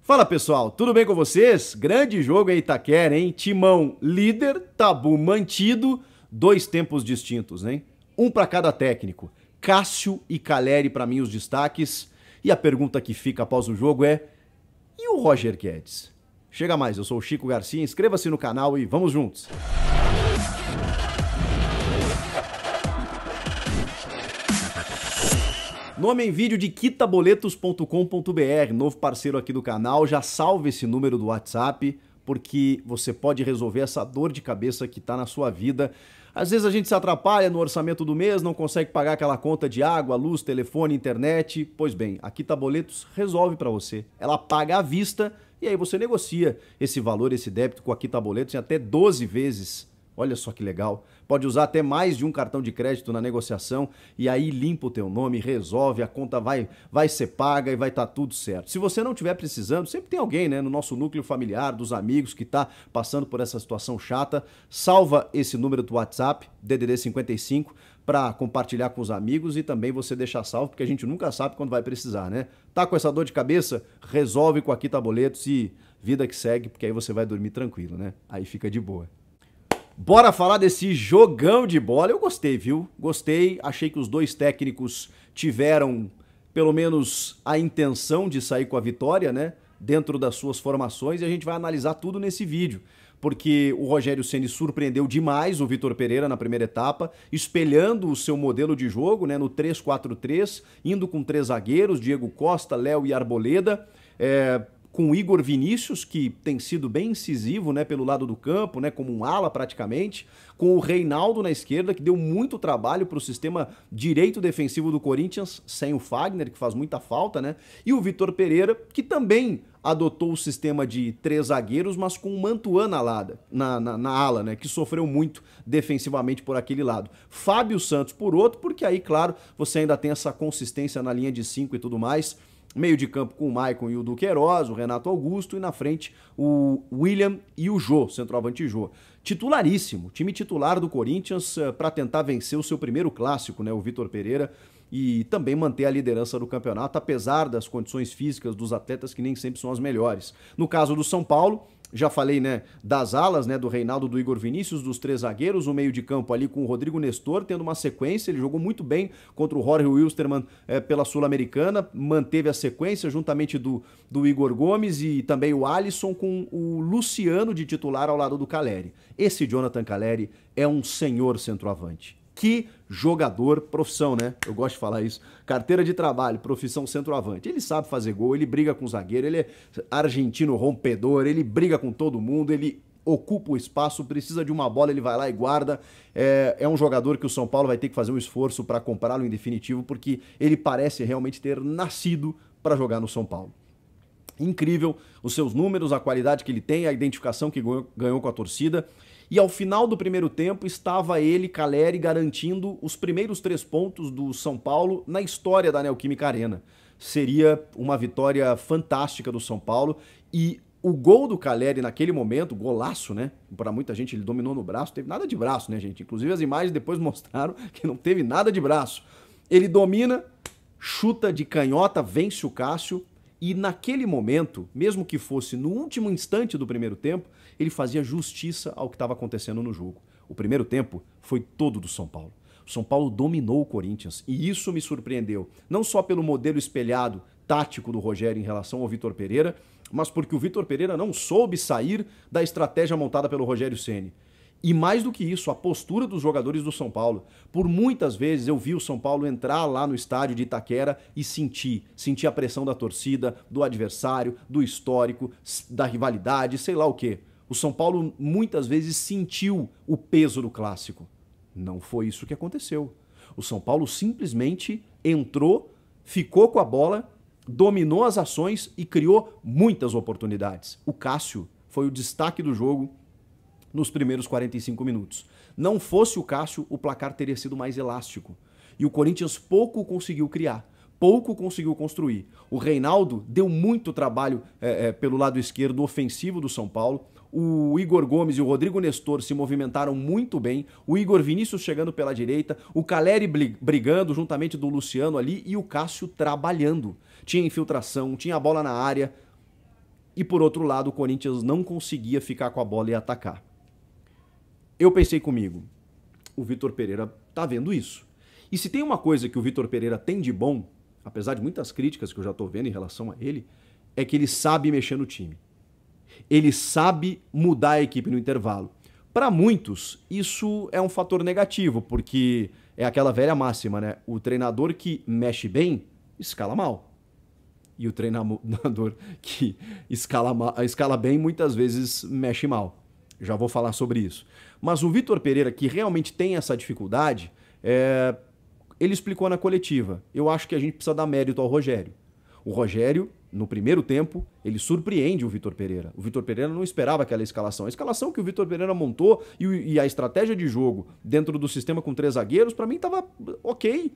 Fala pessoal, tudo bem com vocês? Grande jogo em Itaquera, hein? Timão líder, tabu mantido, dois tempos distintos, hein? Um para cada técnico. Cássio e Caleri para mim os destaques. E a pergunta que fica após o jogo é: e o Roger Guedes? Chega mais, eu sou o Chico Garcia, inscreva-se no canal e vamos juntos! Nome em vídeo de quitaboletos.com.br, novo parceiro aqui do canal. Já salve esse número do WhatsApp, porque você pode resolver essa dor de cabeça que tá na sua vida. Às vezes a gente se atrapalha no orçamento do mês, não consegue pagar aquela conta de água, luz, telefone, internet. Pois bem, a Quita Boletos resolve para você. Ela paga à vista e aí você negocia esse valor, esse débito com a Quita Boletos em até 12 vezes. Olha só que legal. Pode usar até mais de um cartão de crédito na negociação e aí limpa o teu nome, resolve, a conta vai ser paga e vai estar tudo certo. Se você não estiver precisando, sempre tem alguém, né, no nosso núcleo familiar, dos amigos que está passando por essa situação chata. Salva esse número do WhatsApp, DDD 55, para compartilhar com os amigos e também você deixar salvo, porque a gente nunca sabe quando vai precisar, né? Tá com essa dor de cabeça? Resolve com a Quita Boletos e vida que segue, porque aí você vai dormir tranquilo, né? Aí fica de boa. Bora falar desse jogão de bola. Eu gostei, viu? Gostei. Achei que os dois técnicos tiveram, pelo menos, a intenção de sair com a vitória, né? Dentro das suas formações. E a gente vai analisar tudo nesse vídeo. Porque o Rogério Ceni surpreendeu demais o Vitor Pereira na primeira etapa, espelhando o seu modelo de jogo, né? No 3-4-3, indo com três zagueiros, Diego Costa, Léo e Arboleda. Com o Igor Vinícius, que tem sido bem incisivo, né, pelo lado do campo, né, como um ala praticamente, com o Reinaldo na esquerda, que deu muito trabalho para o sistema direito defensivo do Corinthians, sem o Fagner, que faz muita falta, né, e o Vitor Pereira, que também adotou o sistema de três zagueiros, mas com o Mantuan na ala, né, que sofreu muito defensivamente por aquele lado. Fábio Santos por outro, porque aí, claro, você ainda tem essa consistência na linha de 5 e tudo mais. Meio de campo com o Maicon e o Duqueiroz, o Renato Augusto, e na frente o William e o Jô, centroavante Jô. Titularíssimo, time titular do Corinthians para tentar vencer o seu primeiro clássico, né, o Vitor Pereira, e também manter a liderança do campeonato, apesar das condições físicas dos atletas que nem sempre são as melhores. No caso do São Paulo, já falei, né, das alas, né, do Reinaldo, do Igor Vinícius, dos três zagueiros, o meio de campo ali com o Rodrigo Nestor, tendo uma sequência, ele jogou muito bem contra o Jorge Wilstermann pela Sul-Americana, manteve a sequência juntamente do Igor Gomes e também o Alisson com o Luciano de titular ao lado do Caleri. Esse Jonathan Caleri é um senhor centroavante. Que jogador, profissão, né? Eu gosto de falar isso. Carteira de trabalho, profissão centroavante. Ele sabe fazer gol, ele briga com o zagueiro, ele é argentino rompedor, ele briga com todo mundo, ele ocupa o espaço, precisa de uma bola, ele vai lá e guarda. É um jogador que o São Paulo vai ter que fazer um esforço para comprá-lo em definitivo, porque ele parece realmente ter nascido para jogar no São Paulo. Incrível os seus números, a qualidade que ele tem, a identificação que ganhou com a torcida. E ao final do primeiro tempo estava ele, Caleri, garantindo os primeiros 3 pontos do São Paulo na história da Neoquímica Arena. Seria uma vitória fantástica do São Paulo e o gol do Caleri naquele momento, golaço, né? Para muita gente ele dominou no braço, teve nada de braço, né, gente? Inclusive as imagens depois mostraram que não teve nada de braço. Ele domina, chuta de canhota, vence o Cássio. E naquele momento, mesmo que fosse no último instante do primeiro tempo, ele fazia justiça ao que estava acontecendo no jogo. O primeiro tempo foi todo do São Paulo. O São Paulo dominou o Corinthians e isso me surpreendeu. Não só pelo modelo espelhado tático do Rogério em relação ao Vitor Pereira, mas porque o Vitor Pereira não soube sair da estratégia montada pelo Rogério Ceni. E mais do que isso, a postura dos jogadores do São Paulo. Por muitas vezes eu vi o São Paulo entrar lá no estádio de Itaquera e sentir a pressão da torcida, do adversário, do histórico, da rivalidade, sei lá o quê. O São Paulo muitas vezes sentiu o peso do clássico. Não foi isso que aconteceu. O São Paulo simplesmente entrou, ficou com a bola, dominou as ações e criou muitas oportunidades. O Cássio foi o destaque do jogo nos primeiros 45 minutos. Não fosse o Cássio, o placar teria sido mais elástico. E o Corinthians pouco conseguiu criar, pouco conseguiu construir. O Reinaldo deu muito trabalho pelo lado esquerdo ofensivo do São Paulo. O Igor Gomes e o Rodrigo Nestor se movimentaram muito bem. O Igor Vinícius chegando pela direita. O Caleri brigando juntamente do Luciano ali. E o Cássio trabalhando. Tinha infiltração, tinha a bola na área. e por outro lado o Corinthians não conseguia ficar com a bola e atacar. Eu pensei comigo, o Vitor Pereira tá vendo isso. E se tem uma coisa que o Vitor Pereira tem de bom, apesar de muitas críticas que eu já tô vendo em relação a ele, é que ele sabe mexer no time. Ele sabe mudar a equipe no intervalo. Para muitos, isso é um fator negativo, porque é aquela velha máxima, né? O treinador que mexe bem, escala mal. E o treinador que escala bem, muitas vezes mexe mal. Já vou falar sobre isso. Mas o Vitor Pereira, que realmente tem essa dificuldade, ele explicou na coletiva. Eu acho que a gente precisa dar mérito ao Rogério. O Rogério, no primeiro tempo, ele surpreende o Vitor Pereira. O Vitor Pereira não esperava aquela escalação. A escalação que o Vitor Pereira montou e a estratégia de jogo dentro do sistema com 3 zagueiros, para mim estava ok.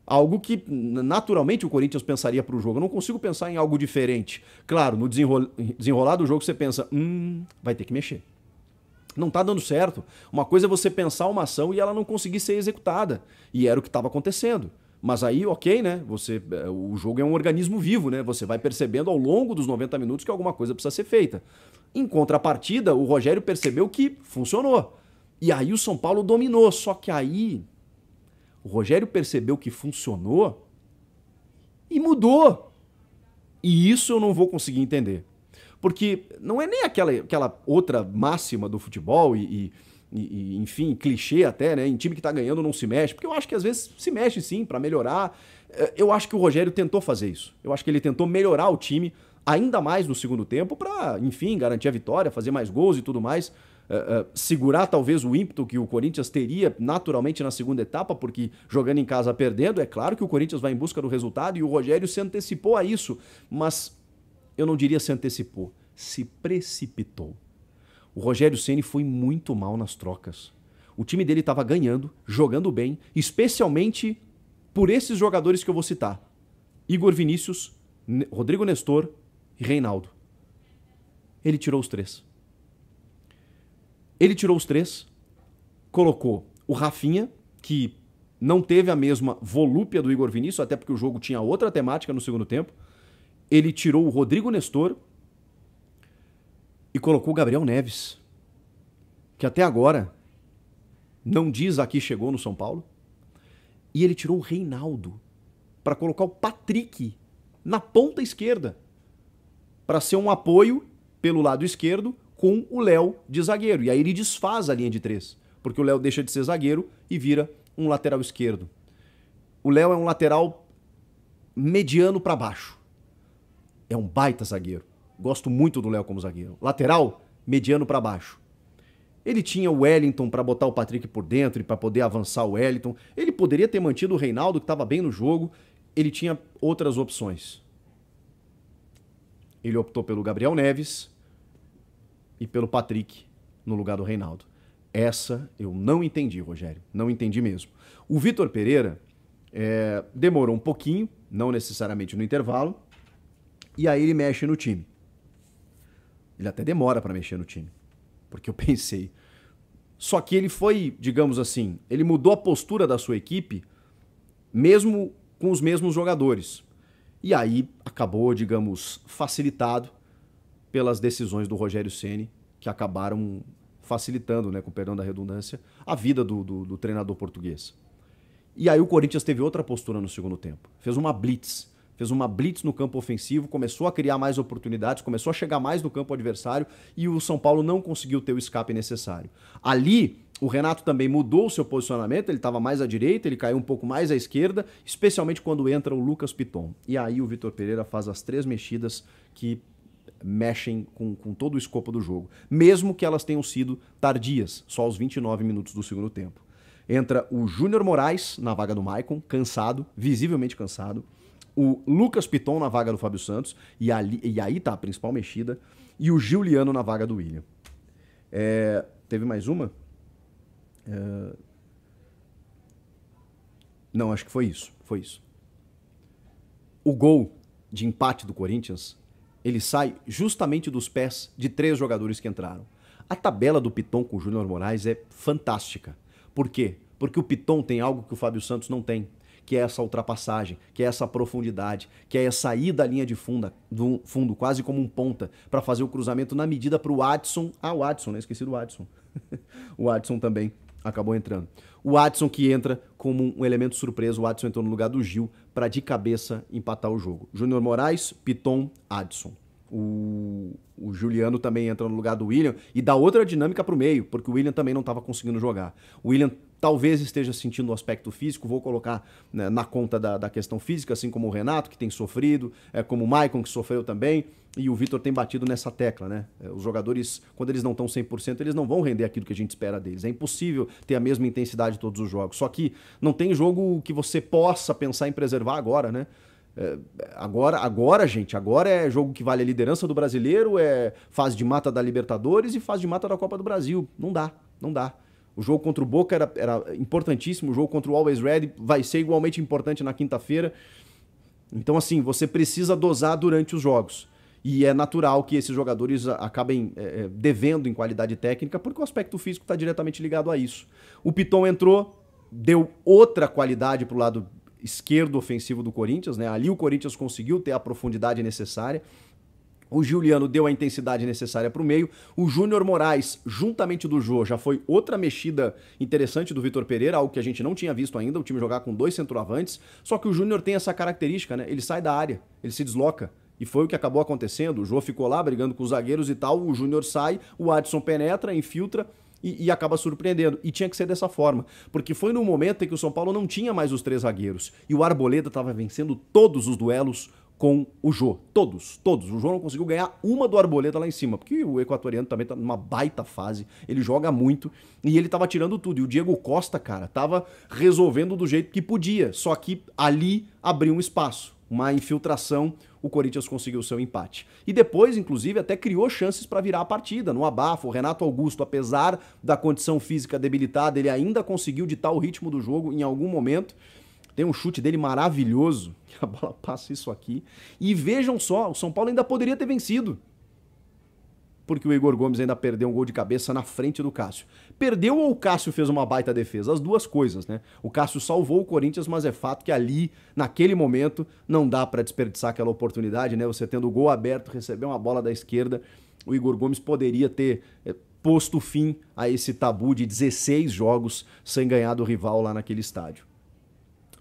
Algo que, naturalmente, o Corinthians pensaria para o jogo. Eu não consigo pensar em algo diferente. Claro, no desenrolar do jogo você pensa, vai ter que mexer. Não tá dando certo. Uma coisa é você pensar uma ação e ela não conseguir ser executada. E era o que estava acontecendo. Mas aí, ok, né? O jogo é um organismo vivo, né? Você vai percebendo ao longo dos 90 minutos que alguma coisa precisa ser feita. Em contrapartida, o Rogério percebeu que funcionou. E aí o São Paulo dominou. Só que aí o Rogério percebeu que funcionou e mudou. E isso eu não vou conseguir entender. Porque não é nem aquela outra máxima do futebol enfim, clichê até, né? Em time que tá ganhando não se mexe. Porque eu acho que às vezes se mexe sim para melhorar. Eu acho que o Rogério tentou fazer isso. Eu acho que ele tentou melhorar o time ainda mais no segundo tempo para, enfim, garantir a vitória, fazer mais gols e tudo mais. Segurar talvez o ímpeto que o Corinthians teria naturalmente na segunda etapa, porque jogando em casa perdendo, é claro que o Corinthians vai em busca do resultado e o Rogério se antecipou a isso. Mas eu não diria se antecipou, se precipitou. O Rogério Ceni foi muito mal nas trocas. O time dele estava ganhando, jogando bem, especialmente por esses jogadores que eu vou citar. Igor Vinícius, Rodrigo Nestor e Reinaldo. Ele tirou os 3. Ele tirou os 3, colocou o Rafinha, que não teve a mesma volúpia do Igor Vinícius, até porque o jogo tinha outra temática no segundo tempo. Ele tirou o Rodrigo Nestor e colocou o Gabriel Neves, que até agora não diz a que chegou no São Paulo. E ele tirou o Reinaldo para colocar o Patrick na ponta esquerda, para ser um apoio pelo lado esquerdo com o Léo de zagueiro. E aí ele desfaz a linha de 3, porque o Léo deixa de ser zagueiro e vira um lateral esquerdo. O Léo é um lateral mediano para baixo. É um baita zagueiro. Gosto muito do Léo como zagueiro. Lateral, mediano para baixo. Ele tinha o Wellington para botar o Patrick por dentro e para poder avançar o Wellington. Ele poderia ter mantido o Reinaldo, que estava bem no jogo. Ele tinha outras opções. Ele optou pelo Gabriel Neves e pelo Patrick no lugar do Reinaldo. Essa eu não entendi, Rogério. Não entendi mesmo. O Vitor Pereira demorou um pouquinho, não necessariamente no intervalo, e aí ele mexe no time. Ele até demora para mexer no time, porque eu pensei. Só que ele foi, digamos assim, ele mudou a postura da sua equipe, mesmo com os mesmos jogadores. E aí acabou, digamos, facilitado pelas decisões do Rogério Ceni, que acabaram facilitando, né, com perdão da redundância, a vida do treinador português. E aí o Corinthians teve outra postura no segundo tempo. Fez uma blitz no campo ofensivo, começou a criar mais oportunidades, começou a chegar mais no campo adversário e o São Paulo não conseguiu ter o escape necessário. Ali, o Renato também mudou o seu posicionamento, ele estava mais à direita, ele caiu um pouco mais à esquerda, especialmente quando entra o Lucas Piton. E aí o Vitor Pereira faz as 3 mexidas que mexem com todo o escopo do jogo, mesmo que elas tenham sido tardias, só aos 29 minutos do segundo tempo. Entra o Júnior Moraes na vaga do Maicon, cansado, visivelmente cansado, o Lucas Piton na vaga do Fábio Santos, e aí tá a principal mexida, e o Giuliano na vaga do William. Teve mais uma? Não, acho que foi isso. O gol de empate do Corinthians, ele sai justamente dos pés de 3 jogadores que entraram. A tabela do Piton com o Júnior Moraes é fantástica. Por quê? Porque o Piton tem algo que o Fábio Santos não tem, que é essa ultrapassagem, que é essa profundidade, que é essa ida à linha de fundo quase como um ponta, para fazer o cruzamento na medida para o Adson. Ah, o Adson, né? Esqueci do Adson. O Adson também acabou entrando. O Adson que entra como um elemento surpresa, o Adson entrou no lugar do Gil para de cabeça empatar o jogo. Júnior Moraes, Piton, Adson. O Juliano também entra no lugar do William e dá outra dinâmica pro meio, porque o William também não estava conseguindo jogar. O William talvez esteja sentindo o aspecto físico, vou colocar, né, na conta da questão física, assim como o Renato, que tem sofrido, como o Maicon, que sofreu também, e o Vitor tem batido nessa tecla, né? Os jogadores, quando eles não estão 100%, eles não vão render aquilo que a gente espera deles. É impossível ter a mesma intensidade todos os jogos. Só que não tem jogo que você possa pensar em preservar agora, né? Agora, gente, agora é jogo que vale a liderança do brasileiro, é fase de mata da Libertadores e fase de mata da Copa do Brasil. Não dá, não dá. O jogo contra o Boca era importantíssimo, o jogo contra o Always Ready vai ser igualmente importante na quinta-feira. Então, assim, você precisa dosar durante os jogos. E é natural que esses jogadores acabem devendo em qualidade técnica, porque o aspecto físico está diretamente ligado a isso. O Piton entrou, deu outra qualidade para o lado esquerdo ofensivo do Corinthians, né? Ali o Corinthians conseguiu ter a profundidade necessária. O Juliano deu a intensidade necessária para o meio. O Júnior Moraes, juntamente do Jô, já foi outra mexida interessante do Vitor Pereira, algo que a gente não tinha visto ainda, o time jogar com 2 centroavantes. Só que o Júnior tem essa característica, né? Ele sai da área, ele se desloca. E foi o que acabou acontecendo. O Jô ficou lá brigando com os zagueiros e tal, o Júnior sai, o Adson penetra, infiltra e acaba surpreendendo. E tinha que ser dessa forma, porque foi no momento em que o São Paulo não tinha mais os 3 zagueiros e o Arboleda estava vencendo todos os duelos com o Jô. Todos. O Jô não conseguiu ganhar uma do Arboleda lá em cima, porque o equatoriano também tá numa baita fase, ele joga muito e ele tava tirando tudo. E o Diego Costa, cara, tava resolvendo do jeito que podia, só que ali abriu um espaço, uma infiltração, o Corinthians conseguiu o seu empate. E depois, inclusive, até criou chances para virar a partida, no abafo. O Renato Augusto, apesar da condição física debilitada, ele ainda conseguiu ditar o ritmo do jogo em algum momento. Tem um chute dele maravilhoso, a bola passa isso aqui. E vejam só, o São Paulo ainda poderia ter vencido, porque o Igor Gomes ainda perdeu um gol de cabeça na frente do Cássio. Perdeu ou o Cássio fez uma baita defesa? As duas coisas, né? O Cássio salvou o Corinthians, mas é fato que ali, naquele momento, não dá para desperdiçar aquela oportunidade, né? Você tendo o gol aberto, receber uma bola da esquerda, o Igor Gomes poderia ter posto fim a esse tabu de 16 jogos sem ganhar do rival lá naquele estádio.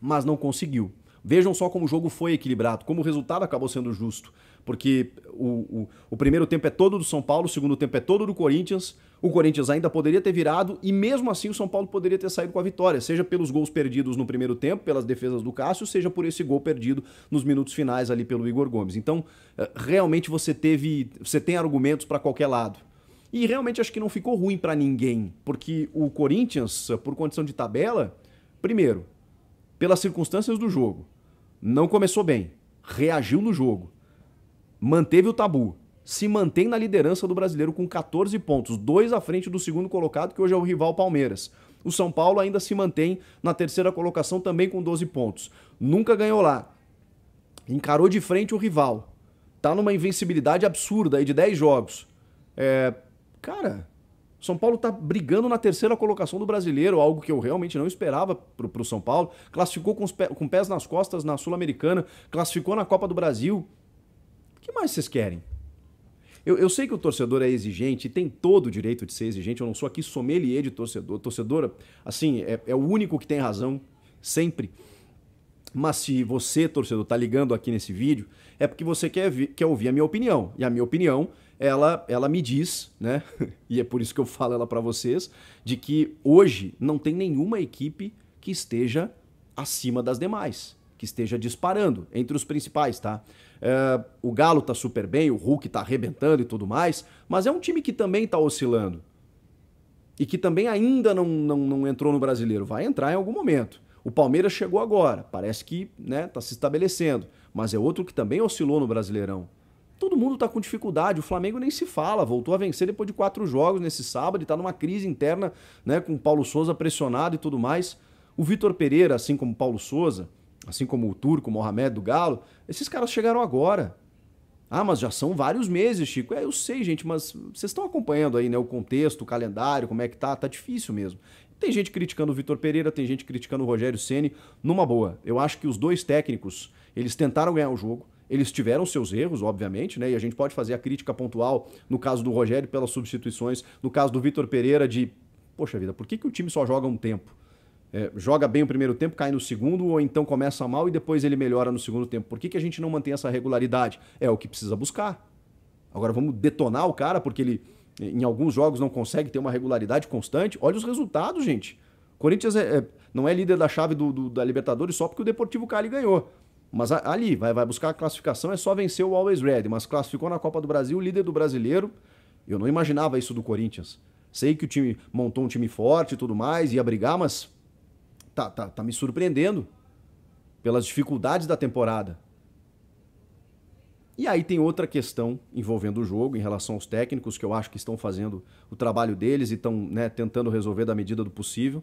Mas não conseguiu. Vejam só como o jogo foi equilibrado, como o resultado acabou sendo justo. Porque o primeiro tempo é todo do São Paulo, o segundo tempo é todo do Corinthians. O Corinthians ainda poderia ter virado e mesmo assim o São Paulo poderia ter saído com a vitória, seja pelos gols perdidos no primeiro tempo, pelas defesas do Cássio, seja por esse gol perdido nos minutos finais ali pelo Igor Gomes. Então, realmente você tem argumentos para qualquer lado. E realmente acho que não ficou ruim para ninguém, porque o Corinthians, por condição de tabela, primeiro, pelas circunstâncias do jogo, não começou bem, reagiu no jogo, manteve o tabu, se mantém na liderança do Brasileiro com 14 pontos, 2 à frente do segundo colocado, que hoje é o rival Palmeiras. O São Paulo ainda se mantém na terceira colocação também com 12 pontos. Nunca ganhou lá, encarou de frente o rival, tá numa invencibilidade absurda aí de 10 jogos. Cara, São Paulo tá brigando na terceira colocação do Brasileiro, algo que eu realmente não esperava pro São Paulo. Classificou com pés nas costas na Sul-Americana, classificou na Copa do Brasil. O que mais vocês querem? Eu sei que o torcedor é exigente e tem todo o direito de ser exigente. Eu não sou aqui sommelier de torcedor. Torcedor, assim, é o único que tem razão, sempre. Mas se você, torcedor, tá ligando aqui nesse vídeo, é porque você quer ouvir a minha opinião. E a minha opinião, ela me diz, né? E é por isso que eu falo ela para vocês, de que hoje não tem nenhuma equipe que esteja acima das demais, que esteja disparando entre os principais, tá? O Galo tá super bem, o Hulk tá arrebentando e tudo mais, mas é um time que também tá oscilando. E que também ainda não entrou no Brasileiro. Vai entrar em algum momento. O Palmeiras chegou agora, parece que, né, tá se estabelecendo, mas é outro que também oscilou no Brasileirão. Todo mundo tá com dificuldade, o Flamengo nem se fala, voltou a vencer depois de 4 jogos nesse sábado e tá numa crise interna, né, com o Paulo Souza pressionado e tudo mais. O Vitor Pereira, assim como o Paulo Souza, assim como o Turco, o Mohamed do Galo, esses caras chegaram agora. Ah, mas já são vários meses, Chico. Eu sei, gente, mas vocês estão acompanhando aí, né, o contexto, o calendário, como é que tá? Tá difícil mesmo. Tem gente criticando o Vitor Pereira, tem gente criticando o Rogério Ceni, numa boa. Eu acho que os dois técnicos, eles tentaram ganhar o jogo, eles tiveram seus erros, obviamente, né? E a gente pode fazer a crítica pontual no caso do Rogério pelas substituições, no caso do Vitor Pereira de, poxa vida, por que o time só joga um tempo? Joga bem o primeiro tempo, cai no segundo, ou então começa mal e depois ele melhora no segundo tempo. Por que a gente não mantém essa regularidade? É o que precisa buscar. Agora vamos detonar o cara porque ele, em alguns jogos, não consegue ter uma regularidade constante. Olha os resultados, gente. O Corinthians não é líder da chave da Libertadores só porque o Deportivo Cali ganhou. Mas ali, vai buscar a classificação, é só vencer o Always Ready. Mas classificou na Copa do Brasil, líder do Brasileiro. Eu não imaginava isso do Corinthians. Sei que o time montou um time forte e tudo mais, ia brigar, mas tá me surpreendendo pelas dificuldades da temporada. E aí tem outra questão envolvendo o jogo, em relação aos técnicos, que eu acho que estão fazendo o trabalho deles e estão, né, tentando resolver da medida do possível,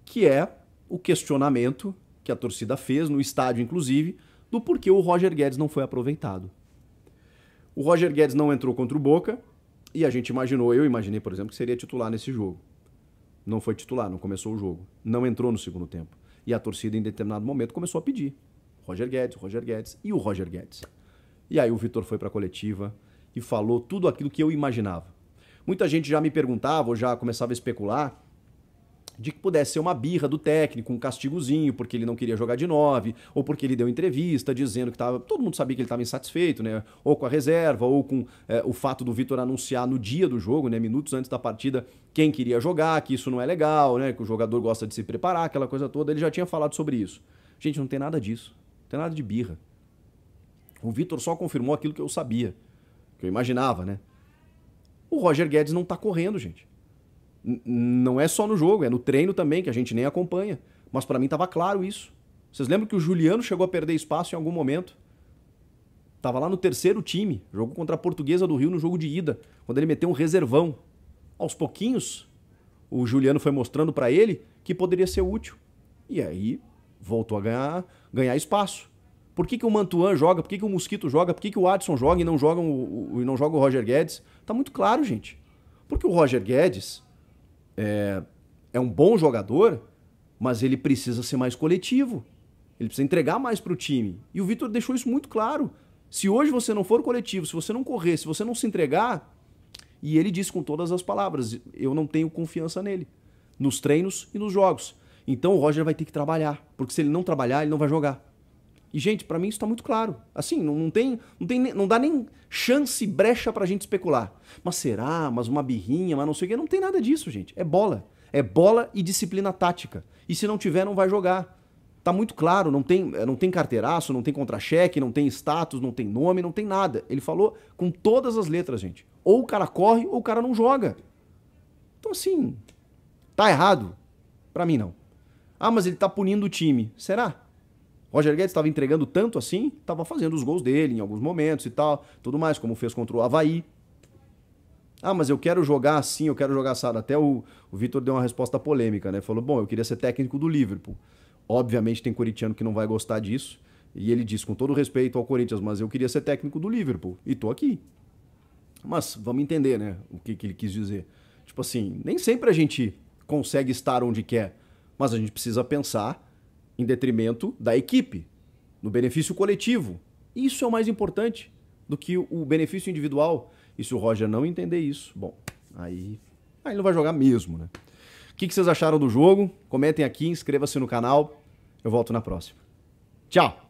que é o questionamento que a torcida fez, no estádio inclusive, do porquê o Roger Guedes não foi aproveitado. O Roger Guedes não entrou contra o Boca e a gente imaginou, eu imaginei, por exemplo, que seria titular nesse jogo. Não foi titular, não começou o jogo. Não entrou no segundo tempo. E a torcida, em determinado momento, começou a pedir. Roger Guedes e o Roger Guedes. E aí o Vitor foi para a coletiva e falou tudo aquilo que eu imaginava. Muita gente já me perguntava, ou já começava a especular, de que pudesse ser uma birra do técnico, um castigozinho, porque ele não queria jogar de 9, ou porque ele deu entrevista dizendo que estava... Todo mundo sabia que ele estava insatisfeito, né? Ou com a reserva, ou com o fato do Vitor anunciar no dia do jogo, né? Minutos antes da partida, quem queria jogar, que isso não é legal, né? Que o jogador gosta de se preparar, aquela coisa toda. Ele já tinha falado sobre isso. Gente, não tem nada disso. Não tem nada de birra. O Vitor só confirmou aquilo que eu sabia, que eu imaginava, né? O Roger Guedes não tá correndo, gente. Não é só no jogo, é no treino também, que a gente nem acompanha. Mas pra mim tava claro isso. Vocês lembram que o Juliano chegou a perder espaço em algum momento? Tava lá no terceiro time, jogou contra a Portuguesa do Rio no jogo de ida, quando ele meteu um reservão. Aos pouquinhos, o Juliano foi mostrando pra ele que poderia ser útil. E aí, voltou a ganhar espaço. Por que o Mantuan joga? Por que o Mosquito joga? Por que o Adson joga e não joga o Roger Guedes? Tá muito claro, gente. Porque o Roger Guedes é um bom jogador, mas ele precisa ser mais coletivo. Ele precisa entregar mais pro time. E o Vitor deixou isso muito claro. Se hoje você não for coletivo, se você não correr, se você não se entregar... E ele disse com todas as palavras, eu não tenho confiança nele. Nos treinos e nos jogos. Então o Roger vai ter que trabalhar. Porque se ele não trabalhar, ele não vai jogar. E, gente, pra mim isso tá muito claro. Assim, não dá nem chance, brecha pra gente especular. Mas será? Mas uma birrinha, mas não sei o quê. Não tem nada disso, gente. É bola. É bola e disciplina tática. E se não tiver, não vai jogar. Tá muito claro, não tem carteiraço, não tem contra-cheque, não tem status, não tem nome, não tem nada. Ele falou com todas as letras, gente. Ou o cara corre ou o cara não joga. Então, assim, tá errado? Pra mim, não. Ah, mas ele tá punindo o time. Será? Roger Guedes estava entregando tanto assim, estava fazendo os gols dele em alguns momentos e tal, tudo mais, como fez contra o Avaí. Ah, mas eu quero jogar assim, eu quero jogar assado. Até o Vitor deu uma resposta polêmica, né? Falou, bom, eu queria ser técnico do Liverpool. Obviamente tem corintiano que não vai gostar disso. E ele disse, com todo respeito ao Corinthians, mas eu queria ser técnico do Liverpool. E tô aqui. Mas vamos entender, né? O que ele quis dizer. Tipo assim, nem sempre a gente consegue estar onde quer, mas a gente precisa pensar em detrimento da equipe, no benefício coletivo. Isso é o mais importante do que o benefício individual. E se o Roger não entender isso, bom, aí não vai jogar mesmo, né? O que vocês acharam do jogo? Comentem aqui, inscreva-se no canal. Eu volto na próxima. Tchau!